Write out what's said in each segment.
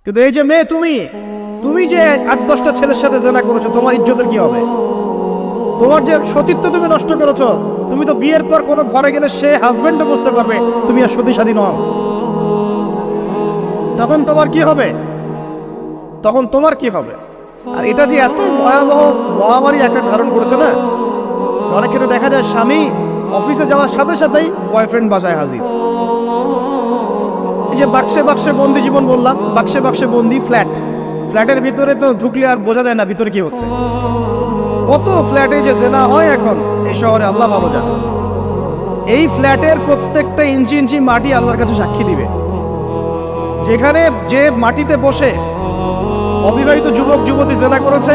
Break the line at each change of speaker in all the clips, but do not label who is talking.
কিন্তু এই যে মেয়ে, তুমি যে 8-10টা ছেলের সাথে জেনা করেছো, তোমার ইজ্জতের কি হবে? তোমার যে সতীত্ব তুমি নষ্ট করেছো। তুমি তো বিয়ের পর কোনো ঘরে গেলে সে হাজবেন্ডও বুঝতে পারবে তুমি আর সতী সাথী নও। তখন তোমার কি হবে? আর এটা যে এত ভয়াবহ মহামারী আকার ধারণ করেছে না, অনেক ক্ষেত্রে দেখা যায় স্বামী অফিসে যাওয়ার সাথে সাথেই বয়ফ্রেন্ড বাসায় হাজির। এই যে বাক্সে বাক্সে বন্দি জীবন বললাম, বাক্সে বাক্সে বন্দি ফ্ল্যাটের ভিতরে তো ঢুকলে আর বোঝা যায় না ভিতরে কি হচ্ছে। কত ফ্ল্যাটে যে জেনা হয় এখন এই শহরে, আল্লাহ ভালো জানে। এই ফ্ল্যাটের প্রত্যেকটা ইঞ্চি ইঞ্চি মাটি আল্লাহর কাছে সাক্ষী দিবে। যেখানে যে মাটিতে বসে অবিবাহিত যুবক যুবতী জেনা করেছে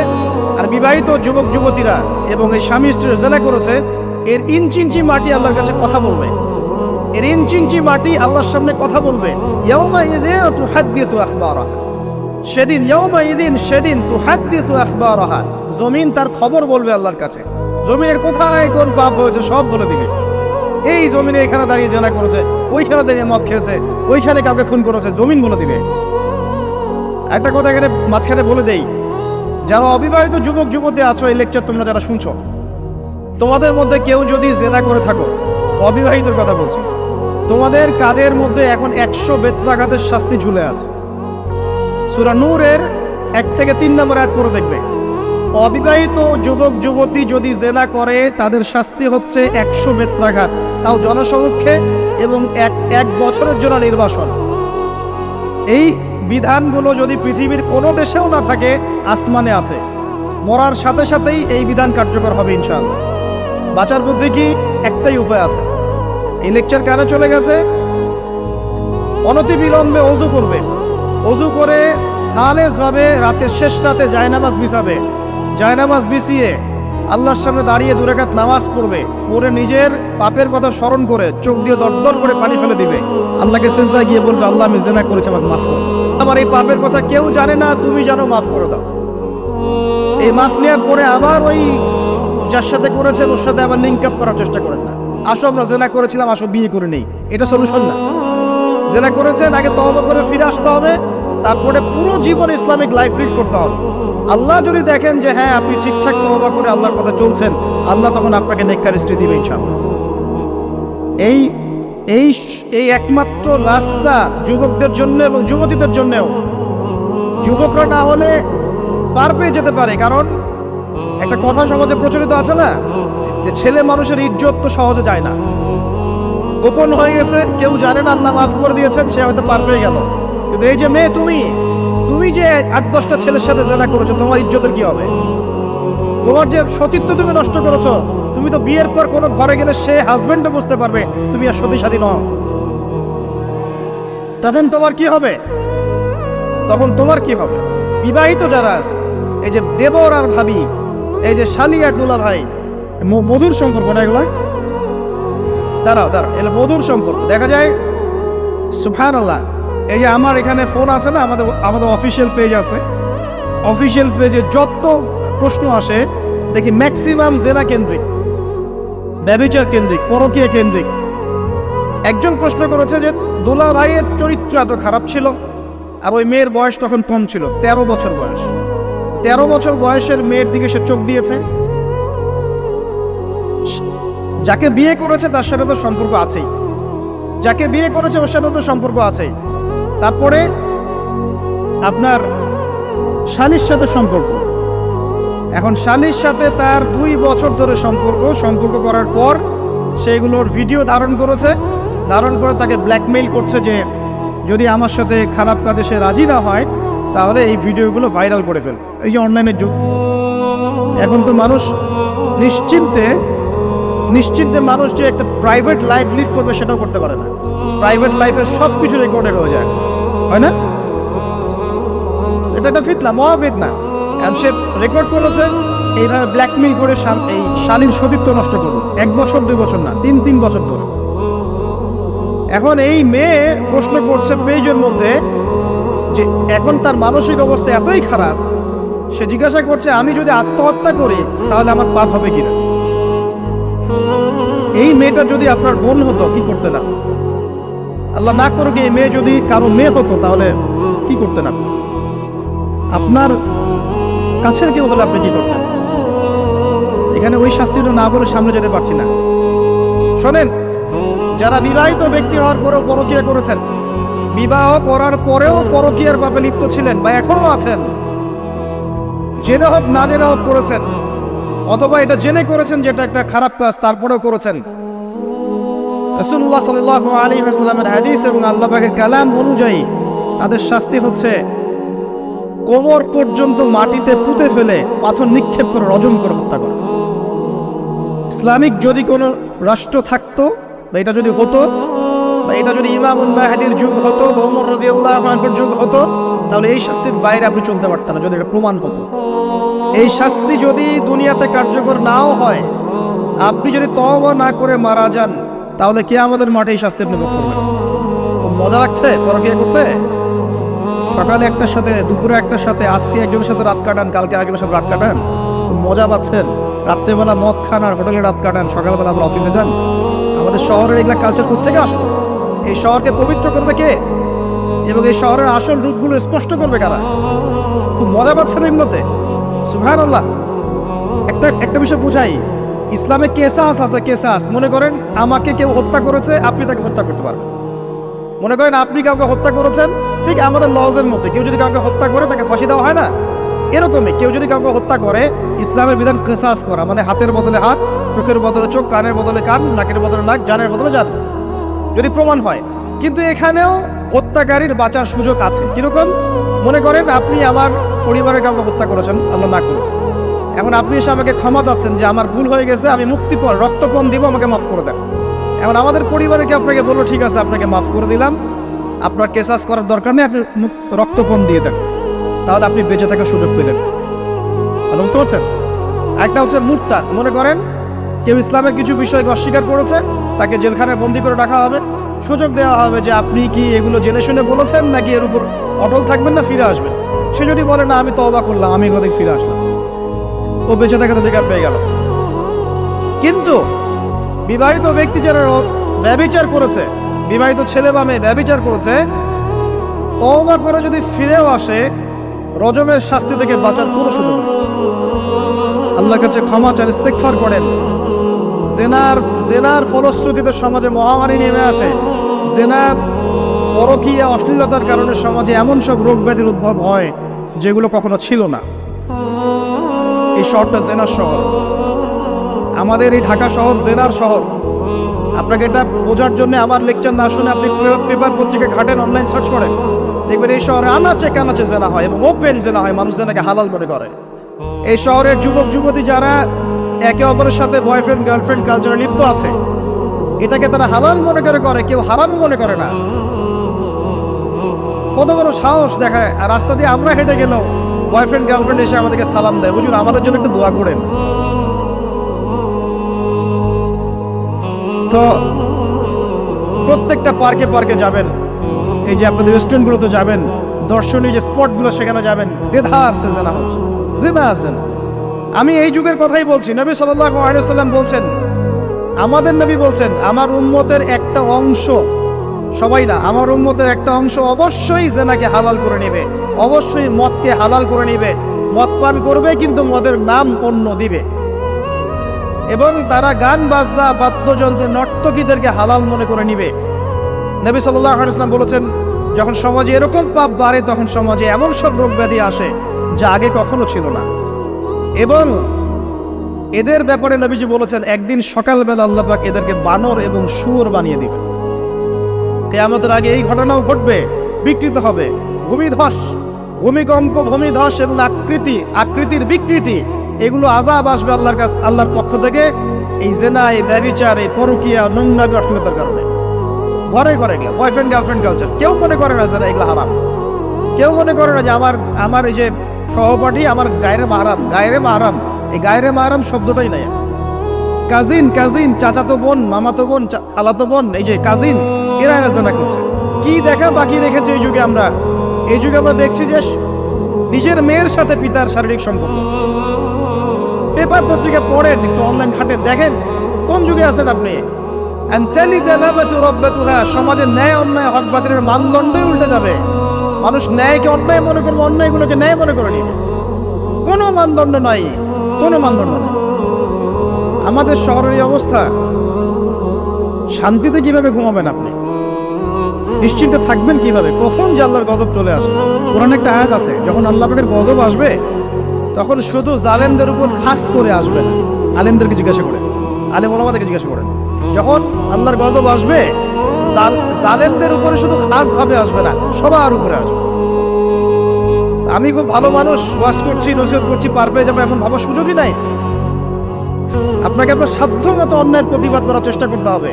আর বিবাহিত যুবক যুবতীরা এবং এই স্বামী স্ত্রী জেনা করেছে, এর ইঞ্চি ইঞ্চি মাটি আল্লাহর কাছে কথা বলবে। এর ইঞ্চি ইঞ্চি মাটি আল্লাহর সামনে কথা বলবে। ইয়াউমাইযিন তুহাদ্দিসু আখবারাহা, সেদিন তুহাদ্দিসু আখবারাহা, জমিন তার খবর বলবে আল্লাহর কাছে। জমিনের কোথায় কোন পাপ হয়েছে সব বলে দিবে। এই জমিনে এখানে দাঁড়িয়ে জেনা করেছে, ওইখানে দাঁড়িয়ে মদ খেয়েছে, ওইখানে কাউকে খুন করেছে, জমিন বলে দিবে। একটা কথা এখানে মাঝখানে বলে দেই, যারা অবিবাহিত যুবক যুবতী আছো, এই লেকচার তোমরা যারা শুনছো, তোমাদের মধ্যে কেউ যদি জেনা করে থাকো, অবিবাহিতের কথা বলছি, তোমাদের কাঁধের মধ্যে এখন 100 বেত্রাঘাতের শাস্তি ঝুলে আছে। সূরা নূরের 1 থেকে 3 নম্বর আয়াত পড়ে দেখবে, অবিবাহিত যুবক যুবতী যদি জেনা করে তাদের শাস্তি হচ্ছে 100 বেত্রাঘাত, তাও জনসমক্ষে, এবং এক বছরের জন্য নির্বাসন। এই বিধানগুলো যদি পৃথিবীর কোনো দেশেও না থাকে, আসমানে আছে। মরার সাথে সাথেই এই বিধান কার্যকর হবে ইনশাআল্লাহ। বাঁচার বুদ্ধি কি? একটাই উপায় আছে। এই লেকচার কানে চলে গেছে, অনতি বিলম্বে অজু করবে। অজু করে খালেসভাবে রাতের শেষ রাতে জায়নামাজ বিছাবে। জায়নামাজ বিছিয়ে আল্লাহর সামনে দাঁড়িয়ে 2 রাকাত নামাজ পড়বে। পড়ে নিজের পাপের কথা স্মরণ করে চোখ দিয়ে দরদর করে পানি ফেলে দিবে। আল্লাহকে সিজদায় গিয়ে বলবে, আল্লাহ আমি জেনা করেছি, আমাকে মাফ করো। আমার এই পাপের কথা কেউ জানে না, তুমি জানো, মাফ করে দাও। এই মাফ নেওয়ার পরে আবার ওই যার সাথে করেছেন ওর সাথে আবার লিঙ্ক আপ করার চেষ্টা করেন না। আসো আমরা জেনা করেছিলাম, আসো বিয়ে করে নেই, এটা সলিউশন না। জেনা করেছেন, আগে তওবা করে ফিরে আসতে হবে, তারপরে পুরো জীবন ইসলামিক লাইফ লিড করতে হবে। আল্লাহ যদি দেখেন যে হ্যাঁ আপনি ঠিকঠাক তওবা করে আল্লাহর কথা চলছেন, আল্লাহ তখন আপনাকে নেককার স্ত্রী দিবে ইনশাআল্লাহ। এই একমাত্র রাস্তা যুবকদের জন্য এবং যুবতীদের জন্যও। যুবকরা না হলে পার পেয়ে যেতে পারে, কারণ একটা কথা সমাজে প্রচলিত আছে না, যে ছেলে মানুষের ইজ্জত তো সহজে যায় না, গোপন হয়ে গেছে, কেউ জানে না, আল্লাহ মাফ করে দিয়েছেন, সে হয়তো পার পেয়ে গেল। কিন্তু এই যে মেয়ে, তুমি যে 8-10টা ছেলের সাথে জেনা করেছো, তোমার ইজ্জতের কি হবে? তোমার যে সতীত্ব তুমি নষ্ট করেছো। তুমি তো বিয়ের পর কোনো ঘরে গেলে সে হাজবেন্ডও বুঝতে পারবে তুমি আর সতী সাথী নও। তখন তোমার কি হবে? বিবাহিত যারা আছে, এই যে দেবর আর ভাবি, এই যে শালি আর দুলা ভাই, মধুর সম্পর্ক না এগুলা? দাঁড়াও, এগুলো মধুর সম্পর্ক। দেখা যায় সুবহানাল্লাহ, এই যে আমার এখানে ফোন আছে না, আমাদের অফিসিয়াল পেজ আছে, অফিসিয়াল পেজে যত প্রশ্ন আসে দেখি ম্যাক্সিমাম জেনা কেন্দ্রিক, ব্যভিচার কেন্দ্রিক, পরকীয়া কেন্দ্রিক। একজন প্রশ্ন করেছে যে দুলা ভাইয়ের চরিত্র এত খারাপ ছিল, আর ওই মেয়ের বয়স তখন কম ছিল, 13 বছর বয়স। 13 বছর বয়সের মেয়ের দিকে সে চোখ দিয়েছে। যাকে বিয়ে করেছে তার সাথে তো সম্পর্ক আছেই, যাকে বিয়ে করেছে ওর সাথে তো সম্পর্ক আছেই। তারপরে আপনার শালীর সাথে সম্পর্ক। এখন শালীর সাথে তার 2 বছর ধরে সম্পর্ক করার পর সেগুলোর ভিডিও ধারণ করে তাকে ব্ল্যাকমেইল করছে যে যদি আমার সাথে খারাপ কাজে সে রাজি না হয় তাহলে এই ভিডিওগুলো ভাইরাল করে ফেল। এই যে অনলাইনের যুগ, এখন তো মানুষ নিশ্চিন্তে মানুষ যে একটা প্রাইভেট লাইফ লিড করবে সেটাও করতে পারে না। প্রাইভেট লাইফের সব কিছু রেকর্ডেড হয়ে যায়, হয় না? এটা একটা ফিতনা, মহাফিতনা। সে রেকর্ড করেছে, এইভাবে ব্ল্যাকমেইল করে এই শালীর সতীত্ব নষ্ট করলো। 1 বছর 2 বছর না, 3 বছর ধরে। এখন এই মেয়ে প্রশ্ন করছে পেজের মধ্যে যে এখন তার মানসিক অবস্থা এতই খারাপ, সে জিজ্ঞাসা করছে আমি যদি আত্মহত্যা করি তাহলে আমার পাপ হবে কিনা। এই মেয়েটা যদি আপনার বোন হতো কি করতে না? আল্লাহ না করুক এই মেয়ে যদি কারো মেয়ে হতো তাহলে কি করতে না? আপনার কাছের কেউ হলে আপনি কি করতেন? এখানে ওই শাস্তিটা না বলে সামনে যেতে পারছি না। শোনেন, যারা বিবাহিত ব্যক্তি হওয়ার পরেও পরকীয়া করেছেন, বিবাহ করার পরেও পরকীয়ার পাপে লিপ্ত ছিলেন বা এখনো আছেন, জেনে হোক না জেনে হোক করেছেন, অথবা এটা জেনে করেছেন যেটা একটা খারাপ কাজ তারপরেও করেছেন, রাসূলুল্লাহ সাল্লাল্লাহু আলাইহি ওয়াসাল্লামের হাদিস এবং আল্লাহ পাকের কালাম অনুযায়ী তাদের শাস্তি হচ্ছে কোমর পর্যন্ত মাটিতে পুঁতে ফেলে পাথর নিক্ষেপ করে রজম করে হত্যা করা। ইসলামিক যদি কোনো রাষ্ট্র থাকতো বা এটা যদি হতো, বা এটা যদি ইমামুল মাহদির যুগ হতো বা ওমর রাদিয়াল্লাহু আনহুর যুগ হতো, তাহলে এই শাস্তির বাইরে আপনি চলতে পারতেন না যদি এটা প্রমাণ হতো। এই শাস্তি যদি দুনিয়াতে কার্যকর নাও হয়, আপনি যদি তওবা না করে মারা যান, তাহলে কিয়ামতের মাঠে এই শাস্তি আপনি ভোগ করবেন। খুব মজা লাগছে পরকীয়া করতে। সকালে একটার সাথে, দুপুরে একটার সাথে, আজকে একজনের সাথে রাত কাটান, কালকে আরেকজনের সাথে রাত কাটান, খুব মজা পাচ্ছেন। রাত্রেবেলা মদ খান আর হোটেলে রাত কাটান, সকালবেলা আমরা অফিসে যান। আমাদের শহরের এগুলা কালচার কোত্থেকে আসলো? এই শহরকে পবিত্র করবে কে এবং এই শহরের আসল রূপগুলো স্পষ্ট করবে কারা? খুব মজা পাচ্ছেন এগুলোতে। সুবহানাল্লাহ। একটা বিষয় বুঝাই, ইসলামে কেসাস আছে, কেসাস। মনে করেন আমাকে কেউ হত্যা করেছে, আপনি তাকে হত্যা করতে পারবেন। মনে করেন আপনি কাউকে হত্যা করেছেন, ঠিক আমাদের লজের মতো কেউ যদি কাউকে হত্যা করে তাকে ফাঁসি দেওয়া হয় না, এরকমই কেউ যদি কাউকে হত্যা করে, ইসলামের বিধান কেসাস করা, মানে হাতের বদলে হাত, চোখের বদলে চোখ, কানের বদলে কান, নাকের বদলে নাক, জানের বদলে জান, যদি প্রমাণ হয়। কিন্তু এখানেও হত্যাকারীর বাঁচার সুযোগ আছে। কিরকম? মনে করেন আপনি আমার পরিবারের কাউকে হত্যা করেছেন, আল্লাহ না করুন। এখন আপনি এসে আমাকে ক্ষমা চাচ্ছেন যে আমার ভুল হয়ে গেছে, আমি মুক্তিপণ রক্তপণ দিব, আমাকে মাফ করে দেন। এখন আমাদের পরিবারকে আপনাকে বললো ঠিক আছে আপনাকে মাফ করে দিলাম, আপনার কেসাস করার দরকার নেই, আপনি রক্তপণ দিয়ে দেন, তাহলে আপনি বেঁচে থাকার সুযোগ পেলেন। বুঝতে পারছেন? একটা হচ্ছে মুরতাদ। মনে করেন কেউ ইসলামের কিছু বিষয়কে অস্বীকার করেছে, তাকে জেলখানায় বন্দি করে রাখা হবে, সুযোগ দেওয়া হবে যে আপনি কি এগুলো জেনে শুনে বলেছেন নাকি এর উপর অটল থাকবেন না ফিরে আসবেন। সে যদি বলে না আমি তওবা করলাম, আমি এগুলো থেকে ফিরে আসলাম, ও বেঁচে থাকার অধিকার পেয়ে গেল। কিন্তু বিবাহিত ব্যক্তি যারা ব্যভিচার করেছে, বিবাহিত ছেলে বা মেয়ে ব্যভিচার করেছে, তওবা করে যদি ফিরেও আসে, রজমের শাস্তি থেকে বাঁচার কোনো সুযোগ নেই। আল্লাহর কাছে ক্ষমা চান, ইস্তেগফার করেন। জেনার ফলশ্রুতিতে সমাজে মহামারী নেমে আসে। জেনা, পরকীয়া, অশ্লীলতার কারণে সমাজে এমন সব রোগ ব্যাধির উদ্ভব হয় যেগুলো কখনো ছিল না। এই শহরটা জেনার শহর। আমাদের এই ঢাকা শহর জেনার শহর। আপনাকে এটা বোঝার জন্য আমার লেকচার না শুনে আপনি পেপার পত্রিকা ঘাটেন, অনলাইন সার্চ করেন, দেখবেন এই শহরে আনাচে কানাচে জেনা হয় এবং ওপেন জেনা হয়, মানুষ জেনাকে হালাল মনে করে। এই শহরের যুবক যুবতী যারা একে অপরের সাথে বয়ফ্রেন্ড গার্লফ্রেন্ড কালচারে লিপ্ত আছে, এটাকে তারা হালাল মনে করে, কেউ হারাম মনে করে না। কত বড় সাহস দেখায়। আর রাস্তা দিয়ে আমরা হেঁটে গেলেও বয়ফ্রেন্ড গার্লফ্রেন্ড এসে আমাদেরকে সালাম দেয়, বুঝুন আমাদের জন্য একটু দোয়া করেন। তো প্রত্যেকটা পার্কে পার্কে যাবেন, এই যে আপনাদের রেস্টুরেন্টগুলোতে যাবেন, দর্শনীয় যে স্পটগুলো সেখানে যাবেন, দেধার সে জেনা হচ্ছে, জেনা আর জেনা। আমি এই যুগের কথাই বলছি। নবী সাল্লাল্লাহু আলাইহি ওয়াসাল্লাম বলছেন, আমাদের নবী বলছেন, আমার উম্মতের একটা অংশ, সবাই না, আমার উম্মতের একটা অংশ অবশ্যই জেনাকে হালাল করে নেবে, অবশ্যই মদকে হালাল করে নেবে, মদ পান করবে কিন্তু মদের নাম অন্য দিবে, এবং তারা গান বাজনা বাদ্যযন্ত্র নর্তকীদেরকে হালাল মনে করে নিবে। নবী সাল্লাল্লাহু আলাইহি ওয়াসাল্লাম বলেছেন, যখন সমাজে এরকম পাপ বাড়ে তখন সমাজে এমন সব রোগ ব্যাধি আসে যা আগে কখনো ছিল না। এবং এদের ব্যাপারে নবীজি বলেছেন, একদিন সকালবেলা আল্লাহ পাক এদেরকে বানর এবং শুয়োর বানিয়ে দিবে। কিয়ামতের আগে এই ঘটনাও ঘটবে, বিকৃত হবে। ভূমিধস, ভূমিকম্প, ভূমিধস এবং আকৃতির বিকৃতি, এগুলো আযাব আসবে আল্লাহর কাছে, আল্লাহর পক্ষ থেকে, এই জেনা, এই ব্যভিচার, এই পরকীয়া, নোংরামি, অশ্লীলতার কারণে। ঘরে ঘরে এগুলো বয়ফ্রেন্ড গার্লফ্রেন্ড কালচার। কেউ মনে করে না যে এগুলো হারাম, কেউ মনে করে না যে আমার এই যে সহপাঠী আমার গায়রে মাহরাম। এই গায়রে মাহরাম শব্দটাই নাই। কাজিন, চাচাতো বোন, মামাতো বোন, খালাতো বোন, এই যে কাজিন, এরা জেনা করছে। কি দেখা বাকি রেখেছে এই যুগে আমরা? এই যুগে আমরা দেখছি যে নিজের মেয়ের সাথে পিতার শারীরিক সম্পর্ক। পেপার পত্রিকা পড়েন, একটু অনলাইন ঘাটে দেখেন কোন যুগে আছেন আপনি। সমাজের ন্যায় অন্যায় হক বাতিলের মানদণ্ডই উল্টে যাবে। মানুষ ন্যায়কে অন্যায় মনে করবে, অন্যায়গুলোকে ন্যায় মনে করে নিবে। কোনো মানদণ্ড নাই, কোনো মানদণ্ড নেই। আমাদের শহরের এই অবস্থা, শান্তিতে কিভাবে ঘুমাবেন আপনি? নিশ্চিন্তে থাকবেন কিভাবে? কখন যে আল্লাহর গজব চলে আসে। কোরআনে একটা আয়াত আছে, যখন আল্লাহ পাকের গজব আসবে তখন শুধু জালেমদের উপর খাস করে আসবে না। আলেমদেরকে জিজ্ঞাসা করেন, আলেম ওলামাদেরকে জিজ্ঞাসা করেন, যখন আল্লাহর গজব আসবে জালেমদের উপরে শুধু খাস ভাবে আসবে না, সবার উপরে আসবে। আমি খুব ভালো মানুষ, ওয়াজ করছি, নসিহত করছি, পার পেয়ে যাবো এমন ভাবার সুযোগই নাই। আপনাকে আপনার সাধ্য মতো অন্যায়ের প্রতিবাদ করার চেষ্টা করতে হবে।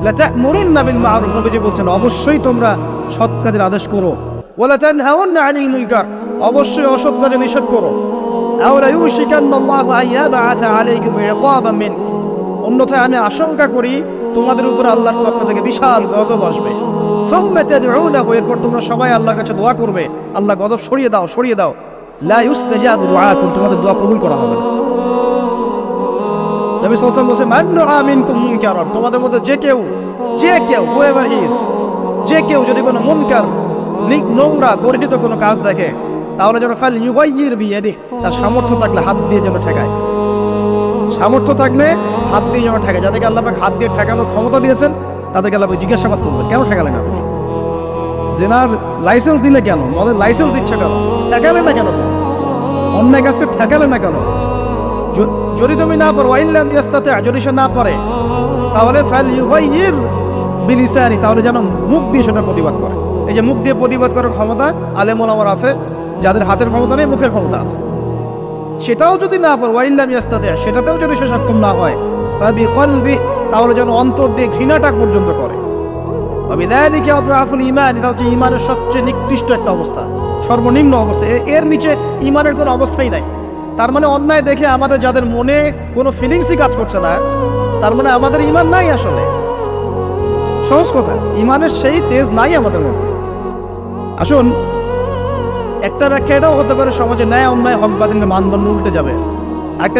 লাতা'মুরুন্না বিল মা'রুফ, নবীজি বলছেন অবশ্যই তোমরা সৎ কাজের আদেশ করো। ওয়ালা তানহাউন্না আনিল মুনকার, অবশ্যই অসৎ কাজে নিষেধ করো। আও লা ইউশিকান্নাল্লাহু আন ইয়াবআসা আলাইকুম ইকাবাম মিন, অন্যথায় আমি আশঙ্কা করি তোমাদের উপর আল্লাহর পক্ষ থেকে বিশাল গজব আসবে। সুম্মা তাদউনাহু, এরপর তোমরা সবাই আল্লাহর কাছে দোয়া করবে, আল্লাহ গজব সরিয়ে দাও, সরিয়ে দাও। লা ইউস্তাজাবু দুআকুম, তোমাদের দোয়া কবুল করা হবে না। নবী সাল্লাল্লাহু আলাইহি ওয়াসাল্লাম বলেছে, মান রাআ মিনকুম মুনকারান, তোমাদের মধ্যে যে কেউ whoever he is, যে কেউ যদি কোনো মুনকার, নোংরা গর্হিত কোনো কাজ দেখে, তাহলে যেন ফাল ইউগাইয়ির বিয়াদিহি, তার সামর্থ্য থাকলে হাত দিয়ে যেন ঠেকায়। সামর্থ্য থাকলে হাত দিয়ে যেন ঠেকায়। যাদেরকে আল্লাহ পাক হাত দিয়ে ঠেকানোর ক্ষমতা দিয়েছেন তাদেরকে আল্লাহ পাক জিজ্ঞাসাবাদ করবেন, কেন ঠেকালে না তুমি? জেনার লাইসেন্স দিলে কেন? মদের লাইসেন্স দিচ্ছে কেন? ঠেকালে না কেন? তুমি অন্যায় কাজকে ঠেকালে না কেন? যদি তুমি না পারো, ওয়াইল্লাম ইয়াস্তাতি, যদি সে না পারে, তাহলে ফাল ইউগাইয়ির বিলিসানি, তাহলে যেন মুখ দিয়ে সেটা প্রতিবাদ করে। এই যে মুখ দিয়ে প্রতিবাদ করার ক্ষমতা আলেম ওলামার আছে, যাদের হাতের ক্ষমতা নেই, মুখের ক্ষমতা আছে। সেটাও যদি না পারে, ওয়াইল্লাম ইয়াস্তাতি, সেটাতেও যদি সে সক্ষম না হয়, ফাবিকলবি, তাহলে যেন অন্তর দিয়ে ঘৃণাটা পর্যন্ত করে। ওয়াবিযালিকা আদআফুল ঈমান, এটা হচ্ছে ঈমানের সবচেয়ে নিকৃষ্ট একটা অবস্থা, সর্বনিম্ন অবস্থা। এর নিচে ঈমানের কোনো অবস্থাই নাই। তার মানে অন্যায় দেখে আমাদের যাদের মনে কোনো ফিলিংসই কাজ করছে না, তার মানে আমাদের ঈমান নাই। আসলে সহজ কথা, ঈমানের সেই তেজ নাই আমাদের মধ্যে। আসুন, একটা ব্যাখ্যা এটাও হতে পারে সমাজে ন্যায় অন্যায় হক বাতিলের মানদণ্ড উল্টে যাবে। একটা